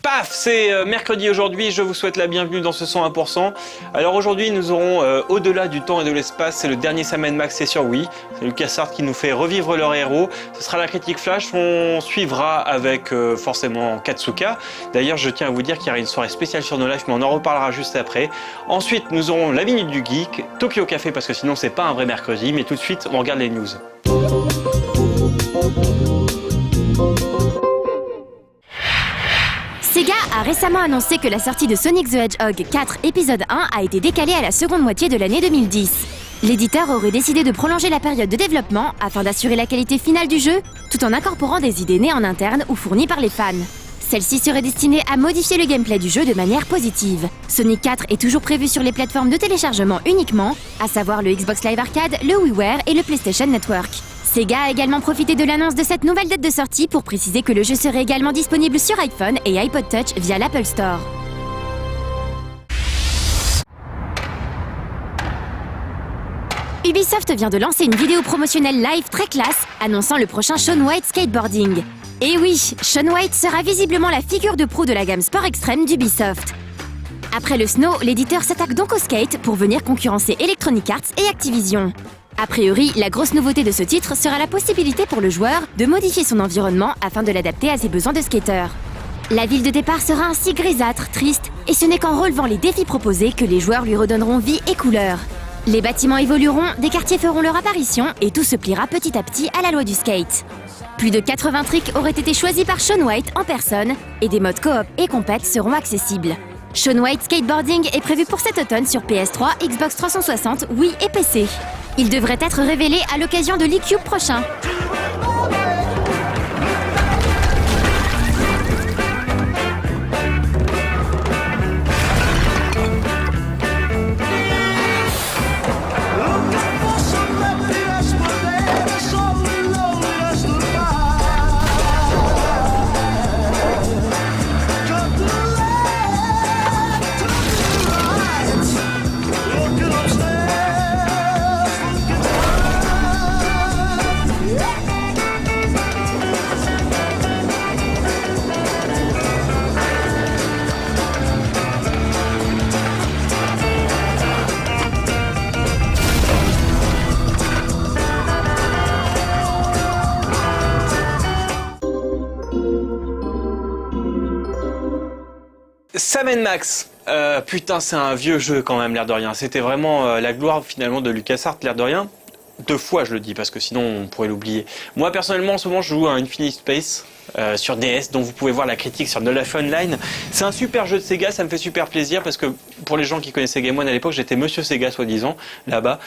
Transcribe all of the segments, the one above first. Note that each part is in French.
Paf, c'est mercredi aujourd'hui, je vous souhaite la bienvenue dans ce 101%. Alors aujourd'hui nous aurons Au-delà du temps et de l'espace, c'est le dernier Sam & Max, c'est sur Wii. C'est LucasArts qui nous fait revivre leur héros. Ce sera la critique flash, on suivra avec forcément Katsuka. D'ailleurs je tiens à vous dire qu'il y aura une soirée spéciale sur No Life, mais on en reparlera juste après. Ensuite nous aurons la Minute du Geek, Tokyo Café parce que sinon c'est pas un vrai mercredi, mais tout de suite on regarde les news. Sega a récemment annoncé que la sortie de Sonic the Hedgehog 4 épisode 1 a été décalée à la seconde moitié de l'année 2010. L'éditeur aurait décidé de prolonger la période de développement afin d'assurer la qualité finale du jeu, tout en incorporant des idées nées en interne ou fournies par les fans. Celle-ci serait destinée à modifier le gameplay du jeu de manière positive. Sonic 4 est toujours prévu sur les plateformes de téléchargement uniquement, à savoir le Xbox Live Arcade, le WiiWare et le PlayStation Network. Sega a également profité de l'annonce de cette nouvelle date de sortie pour préciser que le jeu serait également disponible sur iPhone et iPod Touch via l'Apple Store. Ubisoft vient de lancer une vidéo promotionnelle live très classe annonçant le prochain Shaun White Skateboarding. Et oui, Shaun White sera visiblement la figure de proue de la gamme sport extrême d'Ubisoft. Après le snow, l'éditeur s'attaque donc au skate pour venir concurrencer Electronic Arts et Activision. A priori, la grosse nouveauté de ce titre sera la possibilité pour le joueur de modifier son environnement afin de l'adapter à ses besoins de skater. La ville de départ sera ainsi grisâtre, triste, et ce n'est qu'en relevant les défis proposés que les joueurs lui redonneront vie et couleur. Les bâtiments évolueront, des quartiers feront leur apparition, et tout se pliera petit à petit à la loi du skate. Plus de 80 tricks auraient été choisis par Shaun White en personne, et des modes coop et compète seront accessibles. Shaun White Skateboarding est prévu pour cet automne sur PS3, Xbox 360, Wii et PC. Il devrait être révélé à l'occasion de l'E-Cube prochain. Sam & Max, putain c'est un vieux jeu quand même, l'air de rien. C'était vraiment la gloire finalement de LucasArts, l'air de rien. Deux fois je le dis parce que sinon on pourrait l'oublier. Moi personnellement en ce moment je joue à Infinite Space sur DS, dont vous pouvez voir la critique sur No Life Online. C'est un super jeu de Sega, ça me fait super plaisir parce que pour les gens qui connaissaient Game One à l'époque, j'étais Monsieur Sega soi-disant là-bas.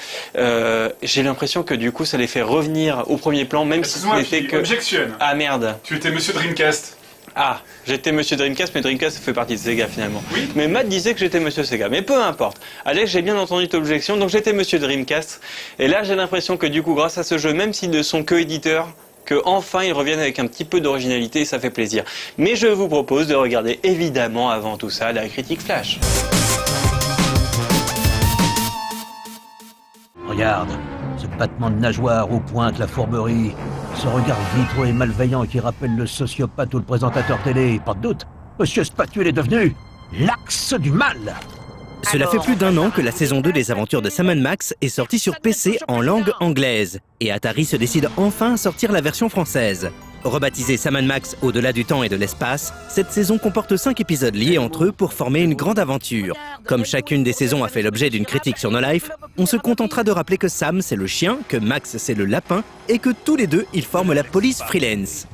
J'ai l'impression que du coup ça les fait revenir au premier plan, même si c'était que... Objection. Ah merde. Tu étais Monsieur Dreamcast. Ah, j'étais Monsieur Dreamcast, mais Dreamcast fait partie de Sega finalement. Oui. Mais Matt disait que j'étais Monsieur Sega, mais peu importe. Alex, j'ai bien entendu ton objection, donc j'étais Monsieur Dreamcast. Et là, j'ai l'impression que du coup, grâce à ce jeu, même s'ils ne sont que éditeurs, que enfin ils reviennent avec un petit peu d'originalité et ça fait plaisir. Mais je vous propose de regarder évidemment avant tout ça la critique flash. Regarde, ce battement de nageoire où pointe la fourberie, ce regard vitreux et malveillant qui rappelle le sociopathe ou le présentateur télé, pas de doute, Monsieur Spatule est devenu l'axe du mal. Cela fait plus d'un an que la saison 2 des aventures de Sam & Max est sortie sur PC en langue anglaise, et Atari se décide enfin à sortir la version française. Rebaptisée Sam & Max Au-delà du temps et de l'espace, cette saison comporte 5 épisodes liés entre eux pour former une grande aventure. Comme chacune des saisons a fait l'objet d'une critique sur No Life, on se contentera de rappeler que Sam c'est le chien, que Max c'est le lapin, et que tous les deux ils forment la police freelance.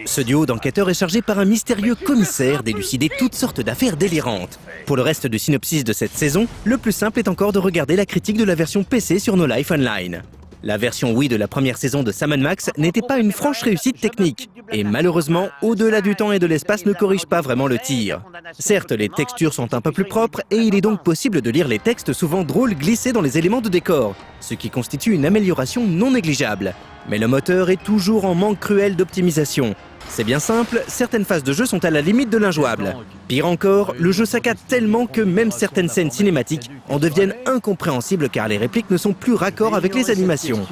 Ce duo d'enquêteurs est chargé par un mystérieux commissaire d'élucider toutes sortes d'affaires délirantes. Pour le reste du synopsis de cette saison, le plus simple est encore de regarder la critique de la version PC sur No Life Online. La version Wii de la première saison de Sam & Max n'était pas une franche réussite technique. Et malheureusement, Au-delà du temps et de l'espace ne corrige pas vraiment le tir. Certes, les textures sont un peu plus propres et il est donc possible de lire les textes souvent drôles glissés dans les éléments de décor, ce qui constitue une amélioration non négligeable. Mais le moteur est toujours en manque cruel d'optimisation. C'est bien simple, certaines phases de jeu sont à la limite de l'injouable. Pire encore, le jeu saccade tellement que même certaines scènes cinématiques en deviennent incompréhensibles car les répliques ne sont plus raccord avec les animations.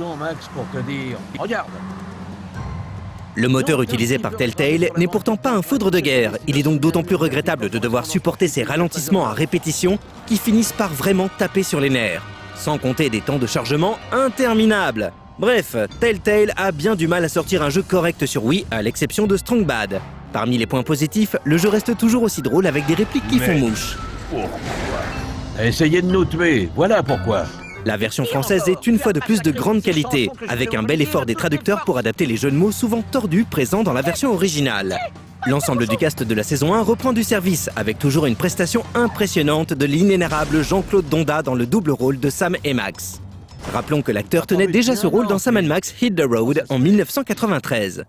Le moteur utilisé par Telltale n'est pourtant pas un foudre de guerre. Il est donc d'autant plus regrettable de devoir supporter ces ralentissements à répétition qui finissent par vraiment taper sur les nerfs. Sans compter des temps de chargement interminables. Bref, Telltale a bien du mal à sortir un jeu correct sur Wii, à l'exception de Strong Bad. Parmi les points positifs, le jeu reste toujours aussi drôle avec des répliques qui font mouche. Essayez de nous tuer, voilà pourquoi. La version française est une fois de plus de grande qualité, avec un bel effort des traducteurs pour adapter les jeux de mots souvent tordus présents dans la version originale. L'ensemble du cast de la saison 1 reprend du service, avec toujours une prestation impressionnante de l'inénarrable Jean-Claude Donda dans le double rôle de Sam et Max. Rappelons que l'acteur tenait déjà ce rôle dans Sam & Max Hit the Road en 1993.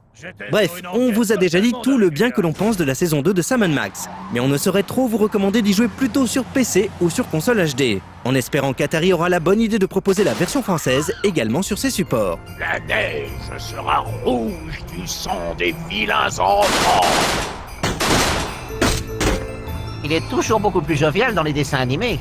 Bref, on vous a déjà dit tout le bien que l'on pense de la saison 2 de Sam & Max, mais on ne saurait trop vous recommander d'y jouer plutôt sur PC ou sur console HD, en espérant qu'Atari aura la bonne idée de proposer la version française également sur ses supports. La neige sera rouge du sang des vilains enfants. Il est toujours beaucoup plus jovial dans les dessins animés.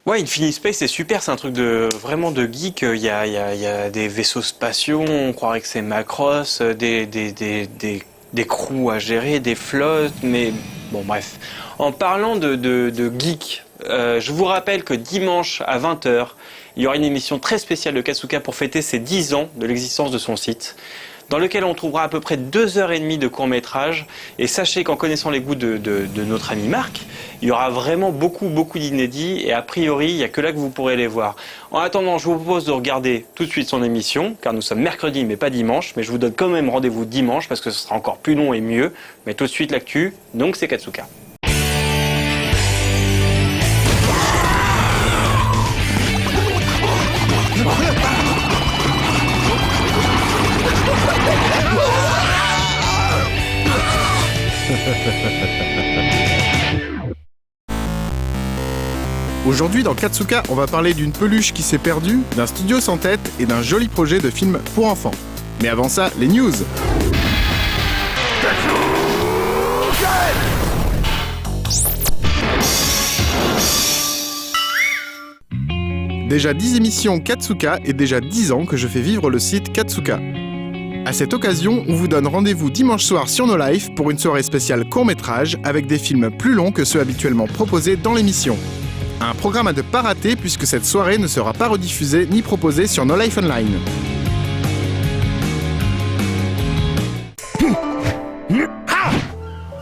Ouais, Infinite Space, c'est super, c'est un truc vraiment de geek. Il y a des vaisseaux spatiaux, on croirait que c'est Macross, des crews à gérer, des flottes, mais bon, bref. En parlant de geek, je vous rappelle que dimanche à 20h, il y aura une émission très spéciale de Katsuka pour fêter ses 10 ans de l'existence de son site, dans lequel on trouvera à peu près 2h30 de court-métrage. Et sachez qu'en connaissant les goûts de notre ami Marc, il y aura vraiment beaucoup d'inédits, et a priori, il n'y a que là que vous pourrez les voir. En attendant, je vous propose de regarder tout de suite son émission, car nous sommes mercredi mais pas dimanche, mais je vous donne quand même rendez-vous dimanche, parce que ce sera encore plus long et mieux. Mais tout de suite l'actu, donc c'est Katsuka. Aujourd'hui dans Katsuka, on va parler d'une peluche qui s'est perdue, d'un studio sans tête et d'un joli projet de film pour enfants. Mais avant ça, les news. Déjà 10 émissions Katsuka et déjà 10 ans que je fais vivre le site Katsuka. À cette occasion, on vous donne rendez-vous dimanche soir sur No Life pour une soirée spéciale court-métrage avec des films plus longs que ceux habituellement proposés dans l'émission. Un programme à ne pas rater puisque cette soirée ne sera pas rediffusée ni proposée sur No Life Online.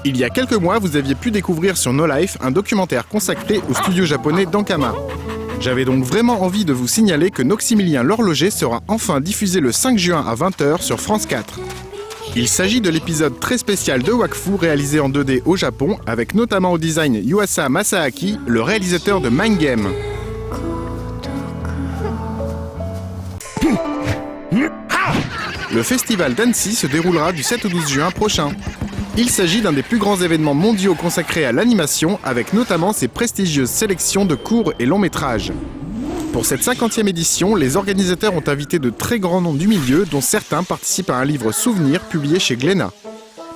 Il y a quelques mois, vous aviez pu découvrir sur No Life un documentaire consacré au studio japonais d'Ankama. J'avais donc vraiment envie de vous signaler que Noxymilien l'horloger sera enfin diffusé le 5 juin à 20h sur France 4. Il s'agit de l'épisode très spécial de Wakfu réalisé en 2D au Japon, avec notamment au design Yuasa Masaaki, le réalisateur de Mind Game. Le festival d'Annecy se déroulera du 7 au 12 juin prochain. Il s'agit d'un des plus grands événements mondiaux consacrés à l'animation, avec notamment ses prestigieuses sélections de courts et longs métrages. Pour cette 50e édition, les organisateurs ont invité de très grands noms du milieu, dont certains participent à un livre souvenir publié chez Glénat.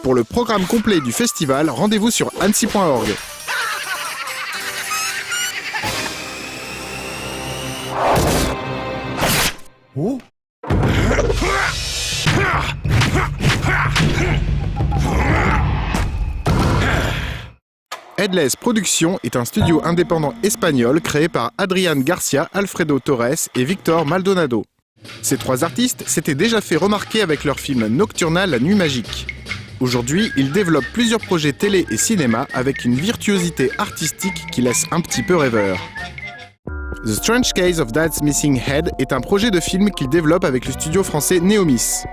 Pour le programme complet du festival, rendez-vous sur annecy.org. Oh. Headless Productions est un studio indépendant espagnol créé par Adrián García, Alfredo Torres et Victor Maldonado. Ces trois artistes s'étaient déjà fait remarquer avec leur film Nocturnal La Nuit Magique. Aujourd'hui, ils développent plusieurs projets télé et cinéma avec une virtuosité artistique qui laisse un petit peu rêveur. The Strange Case of Dad's Missing Head est un projet de film qu'ils développent avec le studio français Neomis.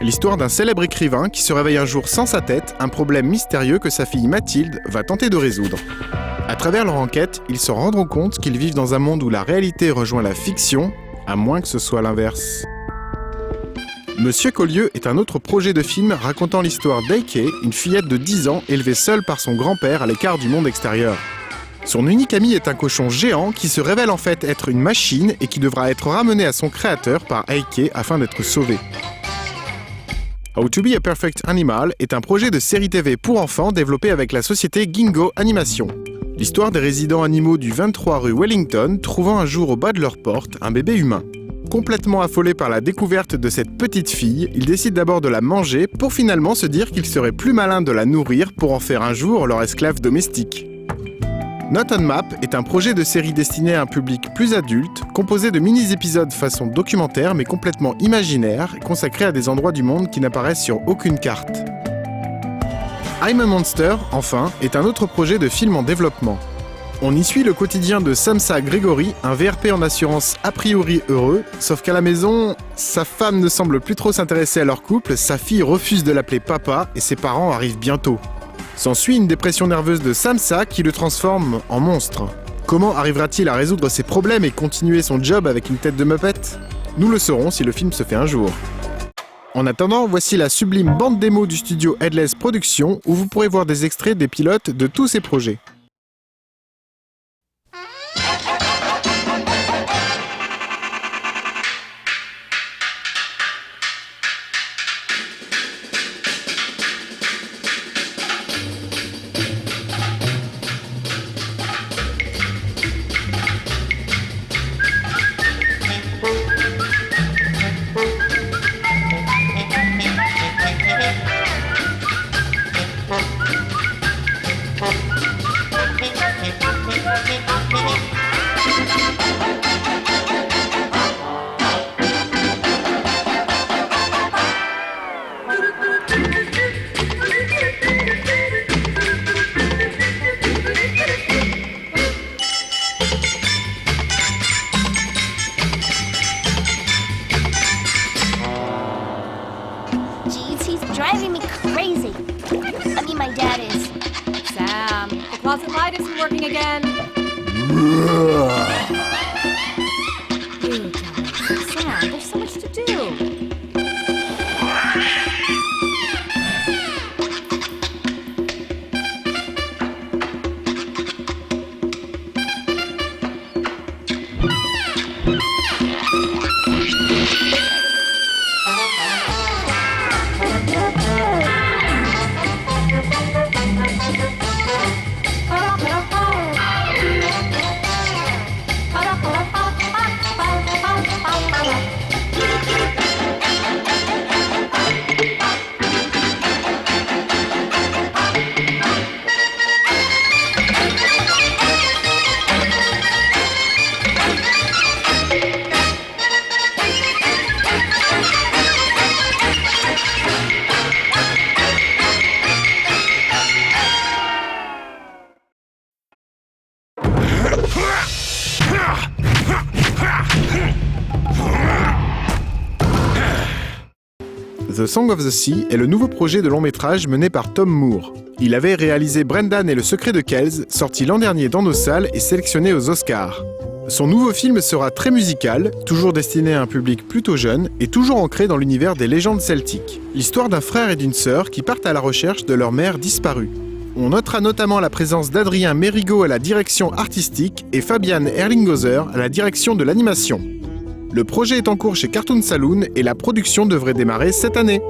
L'histoire d'un célèbre écrivain qui se réveille un jour sans sa tête, un problème mystérieux que sa fille Mathilde va tenter de résoudre. À travers leur enquête, ils se rendront compte qu'ils vivent dans un monde où la réalité rejoint la fiction, à moins que ce soit l'inverse. Monsieur Collieux est un autre projet de film racontant l'histoire d'Eike, une fillette de 10 ans élevée seule par son grand-père à l'écart du monde extérieur. Son unique ami est un cochon géant qui se révèle en fait être une machine et qui devra être ramené à son créateur par Heike afin d'être sauvé. How to be a Perfect Animal est un projet de série TV pour enfants développé avec la société Gingo Animation. L'histoire des résidents animaux du 23 rue Wellington trouvant un jour au bas de leur porte un bébé humain. Complètement affolé par la découverte de cette petite fille, ils décident d'abord de la manger pour finalement se dire qu'il serait plus malin de la nourrir pour en faire un jour leur esclave domestique. Not on Map est un projet de série destiné à un public plus adulte, composé de mini-épisodes façon documentaire mais complètement imaginaire, consacrés à des endroits du monde qui n'apparaissent sur aucune carte. I'm a Monster, enfin, est un autre projet de film en développement. On y suit le quotidien de Samsa Gregory, un VRP en assurance a priori heureux, sauf qu'à la maison, sa femme ne semble plus trop s'intéresser à leur couple, sa fille refuse de l'appeler papa et ses parents arrivent bientôt. S'ensuit une dépression nerveuse de Samsa qui le transforme en monstre. Comment arrivera-t-il à résoudre ses problèmes et continuer son job avec une tête de Muppet ? Nous le saurons si le film se fait un jour. En attendant, voici la sublime bande démo du studio Headless Productions où vous pourrez voir des extraits des pilotes de tous ces projets. Jeez, he's driving me crazy. I mean, my dad is. Sam, the closet light isn't working again. Ew, Sam, there's so much to do. The Song of the Sea est le nouveau projet de long métrage mené par Tom Moore. Il avait réalisé Brendan et le secret de Kells, sorti l'an dernier dans nos salles et sélectionné aux Oscars. Son nouveau film sera très musical, toujours destiné à un public plutôt jeune et toujours ancré dans l'univers des légendes celtiques. L'histoire d'un frère et d'une sœur qui partent à la recherche de leur mère disparue. On notera notamment la présence d'Adrien Mérigot à la direction artistique et Fabian Erlinghoser à la direction de l'animation. Le projet est en cours chez Cartoon Saloon et la production devrait démarrer cette année.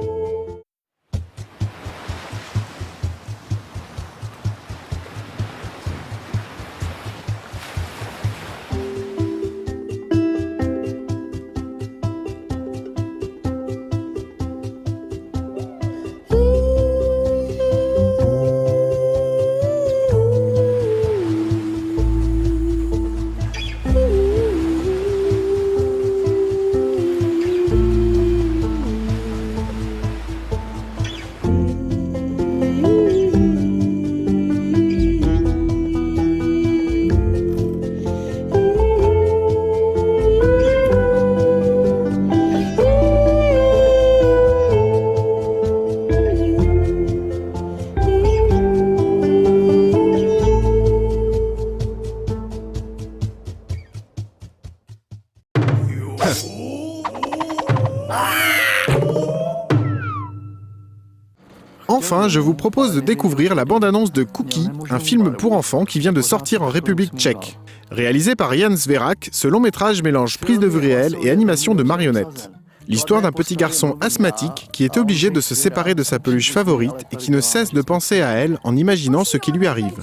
enfin, je vous propose de découvrir la bande-annonce de Cookie, un film pour enfants qui vient de sortir en République tchèque. Réalisé par Jan Zverak, ce long-métrage mélange prise de vue réelle et animation de marionnettes. L'histoire d'un petit garçon asthmatique qui est obligé de se séparer de sa peluche favorite et qui ne cesse de penser à elle en imaginant ce qui lui arrive.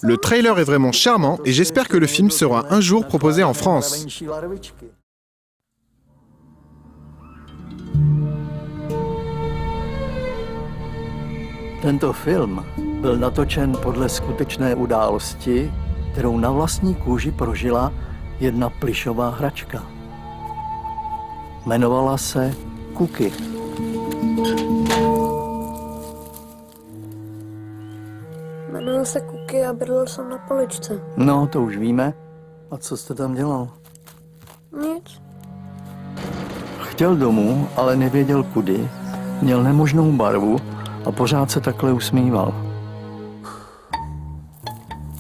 Le trailer est vraiment charmant et j'espère que le film sera un jour proposé en France. Tento film byl natočen podle skutečné události, kterou na vlastní kůži prožila jedna plyšová hračka. Jmenovala se Cookie. Jmenoval se Cookie a bydlel jsem na poličce. No, to už víme. A co jste tam dělal? Nic. Chtěl domů, ale nevěděl kudy. Měl nemožnou barvu a pořád se takhle usmíval.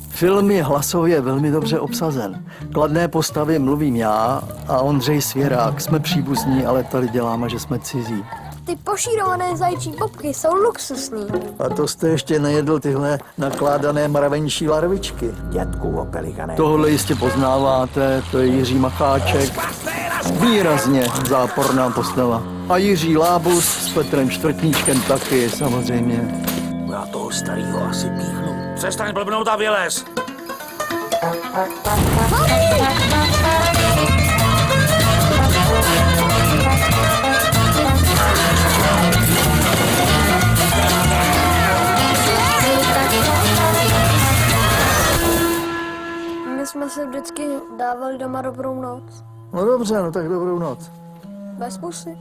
Film je hlasově velmi dobře obsazen. Kladné postavy mluvím já a Ondřej Svěrák. Jsme příbuzní, ale tady děláme, že jsme cizí. Ty pošírované zajčí bobky jsou luxusní. A to jste ještě nejedl tyhle nakládané mravenčí larvičky. Dětku opelikané. Tohle jistě poznáváte, to je Jiří Macháček. Výrazně záporná postava. A Jiří Lábus s Petrem Čtvrtníčkem taky, samozřejmě. Já toho starýho asi píchnu. Přestaň blbnout a vylez! My jsme se vždycky dávali doma dobrou noc. No dobře, no tak dobrou noc. Bez pusy.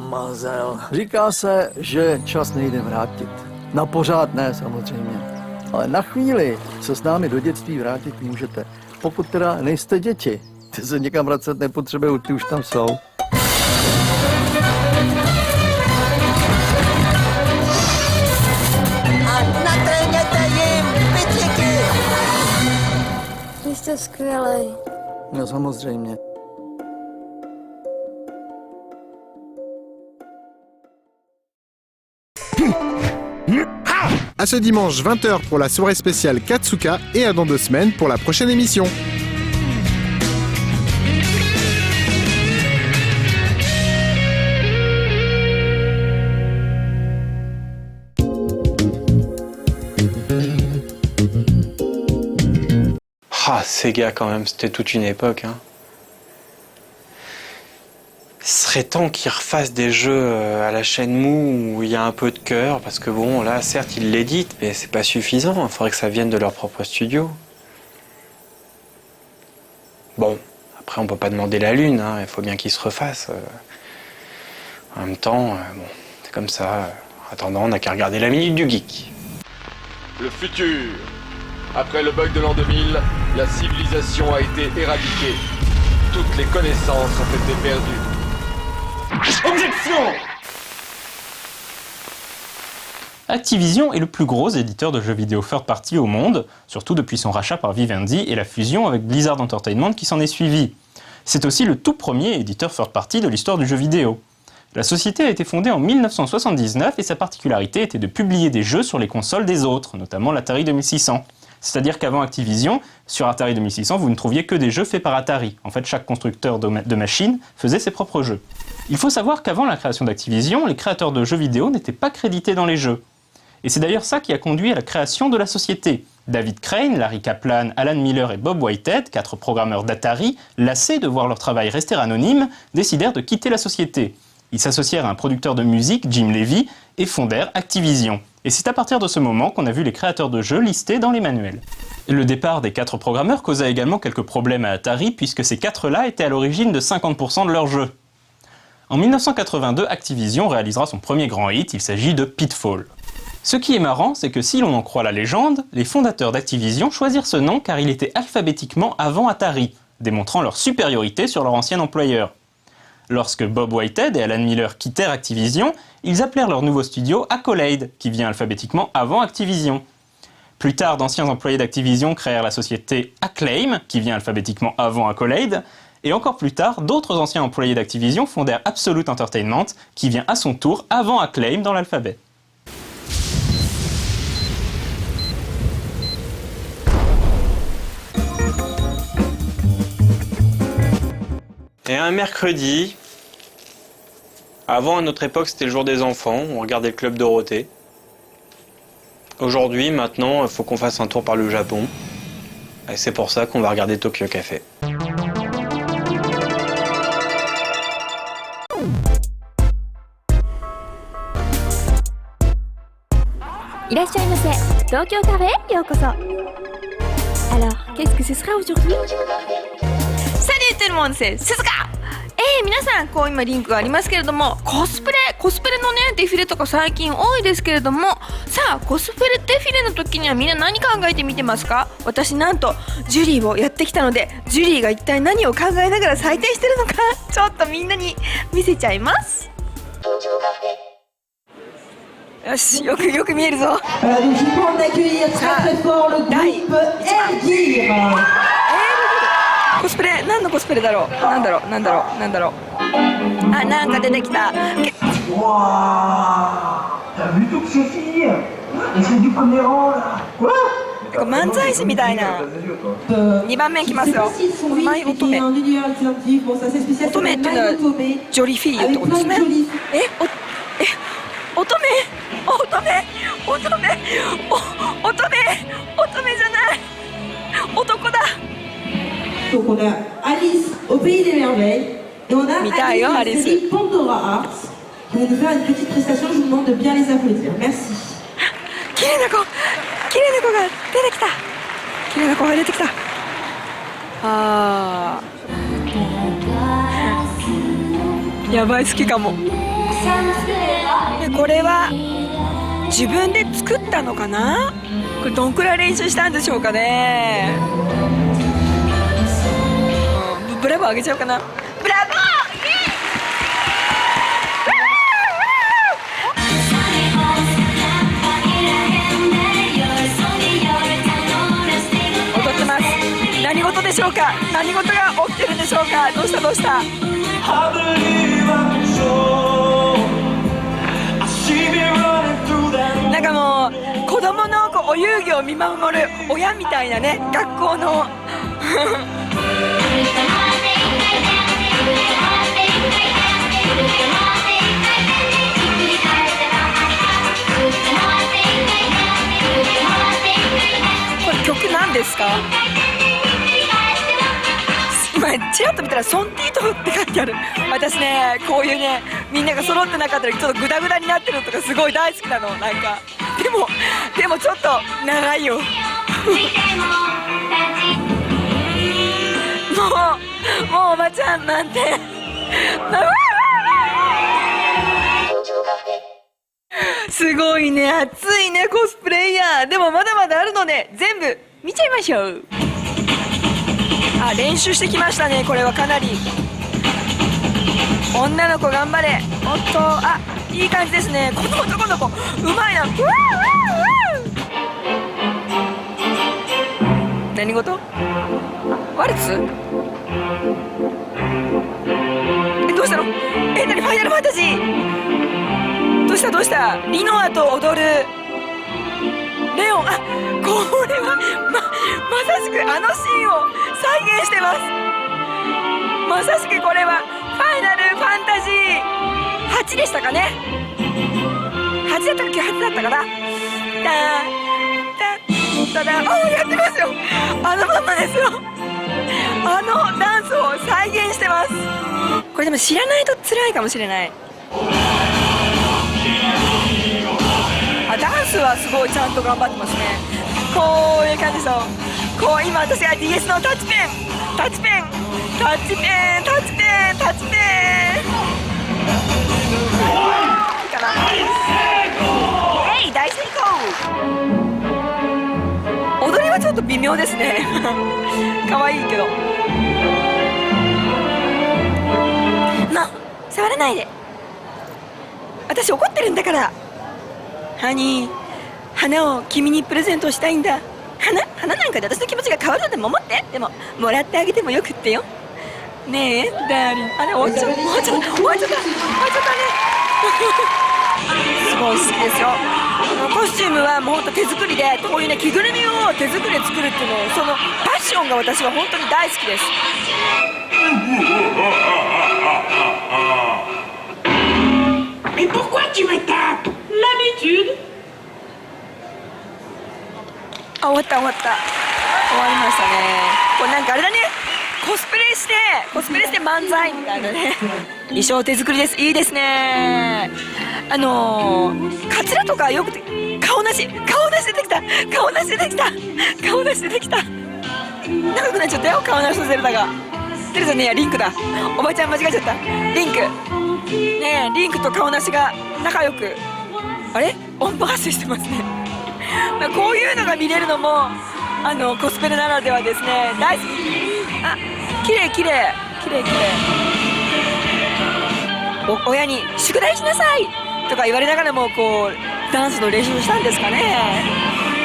Mazel. Říká se, že čas nejde vrátit. Na pořád ne, samozřejmě. Ale na chvíli se s námi do dětství vrátit můžete. Pokud teda nejste děti. Ty se někam vracet nepotřebují, ty už tam jsou. A natréněte jim, pitlíky! Vy jste skvělej. No samozřejmě. À ce dimanche 20h pour la soirée spéciale Katsuka et à dans 2 semaines pour la prochaine émission. Ah, Sega quand même, c'était toute une époque. Hein. Il serait temps qu'ils refassent des jeux à la chaîne Mou où il y a un peu de cœur, parce que bon, là, certes, ils l'éditent, mais c'est pas suffisant. Il faudrait que ça vienne de leur propre studio. Bon, après, on peut pas demander la lune, hein, il faut bien qu'ils se refassent. En même temps, bon, c'est comme ça. En attendant, on n'a qu'à regarder la minute du geek. Le futur. Après le bug de l'an 2000, la civilisation a été éradiquée. Toutes les connaissances ont été perdues. Objection! Activision est le plus gros éditeur de jeux vidéo third party au monde, surtout depuis son rachat par Vivendi et la fusion avec Blizzard Entertainment qui s'en est suivie. C'est aussi le tout premier éditeur third party de l'histoire du jeu vidéo. La société a été fondée en 1979 et sa particularité était de publier des jeux sur les consoles des autres, notamment l'Atari 2600. C'est-à-dire qu'avant Activision, sur Atari 2600, vous ne trouviez que des jeux faits par Atari. En fait, chaque constructeur de machines faisait ses propres jeux. Il faut savoir qu'avant la création d'Activision, les créateurs de jeux vidéo n'étaient pas crédités dans les jeux. Et c'est d'ailleurs ça qui a conduit à la création de la société. David Crane, Larry Kaplan, Alan Miller et Bob Whitehead, 4 programmeurs d'Atari, lassés de voir leur travail rester anonyme, décidèrent de quitter la société. Ils s'associèrent à un producteur de musique, Jim Levy, et fondèrent Activision. Et c'est à partir de ce moment qu'on a vu les créateurs de jeux listés dans les manuels. Le départ des 4 programmeurs causa également quelques problèmes à Atari, puisque ces 4-là étaient à l'origine de 50% de leurs jeux. En 1982, Activision réalisera son premier grand hit, il s'agit de Pitfall. Ce qui est marrant, c'est que si l'on en croit la légende, les fondateurs d'Activision choisirent ce nom car il était alphabétiquement avant Atari, démontrant leur supériorité sur leur ancien employeur. Lorsque Bob Whitehead et Alan Miller quittèrent Activision, ils appelèrent leur nouveau studio Accolade, qui vient alphabétiquement avant Activision. Plus tard, d'anciens employés d'Activision créèrent la société Acclaim, qui vient alphabétiquement avant Accolade, Et encore plus tard, d'autres anciens employés d'Activision fondèrent Absolute Entertainment, qui vient à son tour avant Acclaim dans l'alphabet. Et un mercredi, avant à notre époque c'était le jour des enfants, on regardait le Club Dorothée. Aujourd'hui, maintenant, il faut qu'on fasse un tour par le Japon. Et c'est pour ça qu'on va regarder Tokyo Café. Alors, qu'est-ce que ce sera aujourd'hui? Salut tout le monde, c'est Suzuka! 皆さん、今リンクがありますけれども、コスプレのね、デフィレとか最近多いですけれども、さあ、コスプレデフィレの時にはみんな何考えてみてますか？私なんと、ジュリーをやってきたので、ジュリーが一体何を考えながら採点してるのか、ちょっとみんなに見せちゃいます。よし、よく見えるぞ。コスプレ、何のコスプレだろう。なんだろう。あ、なんか出てきた。漫才師みたいな。2番目いきますよ。マイ乙女。乙女っていうのはジョリフィーユってことですね。乙女じゃない。男だ。Donc on a Alice au pays des merveilles et on a Alice Pandora Arts qui va nous faire une petite prestation. Je vous demande de bien les applaudir. Merci. 綺麗な子が出てきた。あー、やばい、好きかも。これは自分で作ったのかな？これどんくらい練習したんでしょうかね。ブラボーあげちゃおうかな。ブラボー！踊ってます。何事でしょうか？何事が起きてるんでしょうか？どうした？なんかもう子供のお遊戯を見守る親みたいなね、学校のこれ曲なんですか？今ちらっと見たらソンティートフって書いてある。私ね、こういうね、みんなが揃ってなかったらちょっとグダグダになってるのとかすごい大好きなの。なんかでもちょっと長いよもうおばちゃんなんてすごいね、熱いね、コスプレイヤー。でもまだまだあるので全部見ちゃいましょう。あ、練習してきましたね。これはかなり。女の子頑張れ。おっと、あ、いい感じですね。この男の子うまいな。何事？ワルツ？どうしたの？何ファイナルファンタジー？どうしたリノアと踊るレオン。あ、これはまさしくあのシーンを再現してます。まさしくこれはファイナルファンタジー8でしたかね。8だったっけ？8だったかな。ただ、やってますよ。あのまんまですよ。あのダンスを再現してます。これでも知らないと辛いかもしれない。ダンスはすごいちゃんと頑張ってますね。こういう感じですよ。こう今私が DS のタッチペンいいかな。大成功。踊りはちょっと微妙ですね可愛いけど。触らないで。私怒ってるんだから。ハニー、花を君にプレゼントしたいんだ。花なんかで私の気持ちが変わるのでも思って。でももらってあげてもよくってよ。ねえダーリンあれ終わっちゃったねすごい好きですよ。コスチュームはもうほんと手作りでこういうね着ぐるみを手作りで作るっていうのそのパッションが私は本当に大好きです。Mais pourquoi tu me tapes? L'habitude. あ終わった終わりましたね。これなんかあれだねコスプレして漫才みたいなね衣装手作りですいいですね。カツラとかよくて顔なし出てきた長くなっちゃったよ顔なしのゼルダがテレサねリンクだおばちゃん間違えちゃったリンクねえリンクと顔なしが仲良くあれ音波発生してますねこういうのが見れるのもコスプレならではですね大好きあ綺麗親に宿題しなさいとか言われながらもこうダンスの練習したんですかね。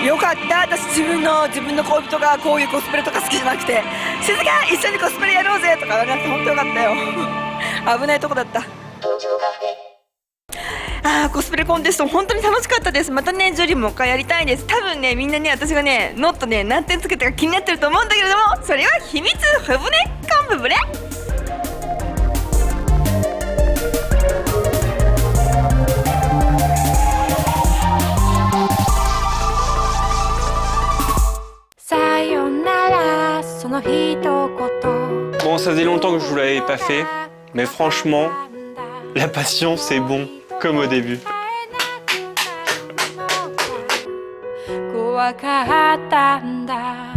よかった私自分の恋人がこういうコスプレとか好きじゃなくて静か一緒にコスプレやろうぜとか言われなくて本当よかったよ危ないとこだったコスプレコンテスト本当に楽しかったです。またねジョリもう一回やりたいです。多分ねみんなね私がねノットね何点つけたか気になってると思うんだけれどもそれは秘密ふぶねコンブブレBon, ça faisait longtemps que je vous l'avais pas fait, mais franchement, la passion c'est bon, comme au début. 怖かったんだ